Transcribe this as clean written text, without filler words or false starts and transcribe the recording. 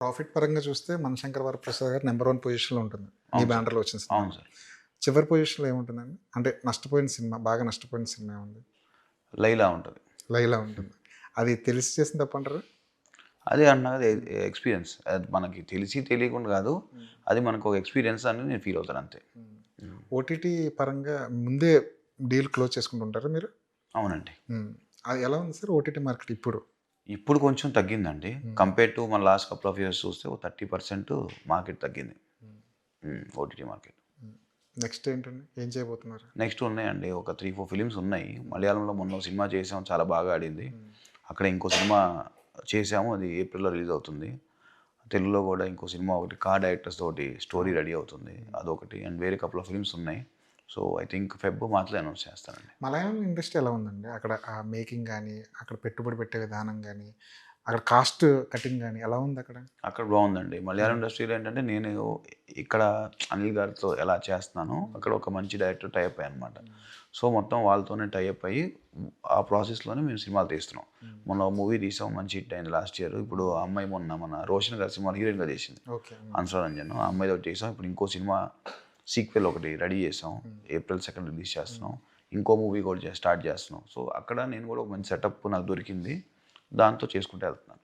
Profit పరంగా చూస్తే 'మనశంకర వరప్రసాద్' గారు నంబర్ 1 పొజిషన్‌లో ఉంటుంది. మీ అవును సార్. బ్యానర్‌లో వచ్చిన సినిమా. అవును సార్. చివరి పొజిషన్‌లో ఏముంటుందండి? అంటే నష్టపోయిన సినిమా, బాగా నష్టపోయిన సినిమా ఏముంది? 'లైలా' ఉంటది. 'లైలా' ఉంటుంది. అది తెలిసి చేసిన తప్పంటారా? అదే అంటున్నా కదా ఎక్స్‌పీరియన్స్. అది మనకి తెలిసి తెలియకుండా కాదు. అది మనకు ఒక ఎక్స్‌పీరియన్స్ అని నేను ఫీల్ అవుతాను అంతే. ఓటీటీ పరంగా ముందే డీల్ క్లోజ్ చేసుకుంటుంటారా మీరు? అవునండి. హ్మ్. అది ఎలా ఉంది సార్ ఓటీటీ మార్కెట్ ఇప్పుడు? ఇప్పుడు కొంచెం తగ్గిందండి. కంపేర్ టు మన లాస్ట్ కపుల్ ఆఫ్ ఇయర్స్ చూస్తే ఓ 30% మార్కెట్ తగ్గింది. OTT market. నెక్స్ట్ ఏంటండి? ఏం చేయబోతున్నారు? నెక్స్ట్ ఉన్నాయండి. ఒక 3, 4 ఫిల్మ్స్ ఉన్నాయి. మలయాళంలో మొన్న ఓ సినిమా చేసాం. చాలా బాగా ఆడింది. అక్కడ ఇంకో సినిమా చేసాము. అది ఏప్రిల్‌లో రిలీజ్ అవుతుంది. తెలుగులో కూడా ఇంకో సినిమా ఒకటి డైరెక్టర్స్ తోటి స్టోరీ రెడీ అవుతుంది. అదొకటి అండ్ వేరే కపుల్ ఆఫ్ ఫిల్మ్స్ ఉన్నాయి. సో, ఐ థింక్ మార్చ్‌లో అనౌన్స్ చేస్తానండి. మలయాళం ఇండస్ట్రీ ఎలా ఉందండి? అక్కడ ఆ మేకింగ్ గాని, అక్కడ పెట్టుబడి పెట్టే విధానం గాని, అక్కడ కాస్ట్ కటింగ్ గాని ఎలా ఉందక్కడ? అక్కడ బావుందండి. మలయాళం ఇండస్ట్రీలో ఏంటంటే నేను ఇక్కడ అనిల్ గారితో ఎలా చేస్తున్నానో అక్కడ ఒక మంచి డైరెక్టర్ టై అప్ అయ్యానన్నమాట. సో, మొత్తం వాళ్ళతోనే టై అప్ అయ్యి ఆ ప్రాసెస్‌లోనే మేము సినిమాలు తీస్తున్నాం. మొన్న ఓ మూవీ తీసాం. మంచి హిట్ అయింది లాస్ట్ ఇయర్. ఇప్పుడు ఆ అమ్మాయి మొన్న మన 'రోషన్' గారి సినిమాలో హీరోయిన్‌గా చేసింది. ఓకే. 'అనసూయ రంజన్' ఆ అమ్మాయితోటి చేసాం. ఇప్పుడు ఇంకో సినిమా సీక్వెల్ ఒకటి రెడీ చేసాం. ఏప్రిల్ 2 రిలీజ్ చేస్తున్నాం. ఇంకో మూవీ కూడా స్టార్ట్ చేస్తున్నాం. సో, అక్కడ నేను కూడా ఒక మంచి సెటప్ నాకు దొరికింది. దాంతో చేసుకుంటూ వెళ్తున్నాను.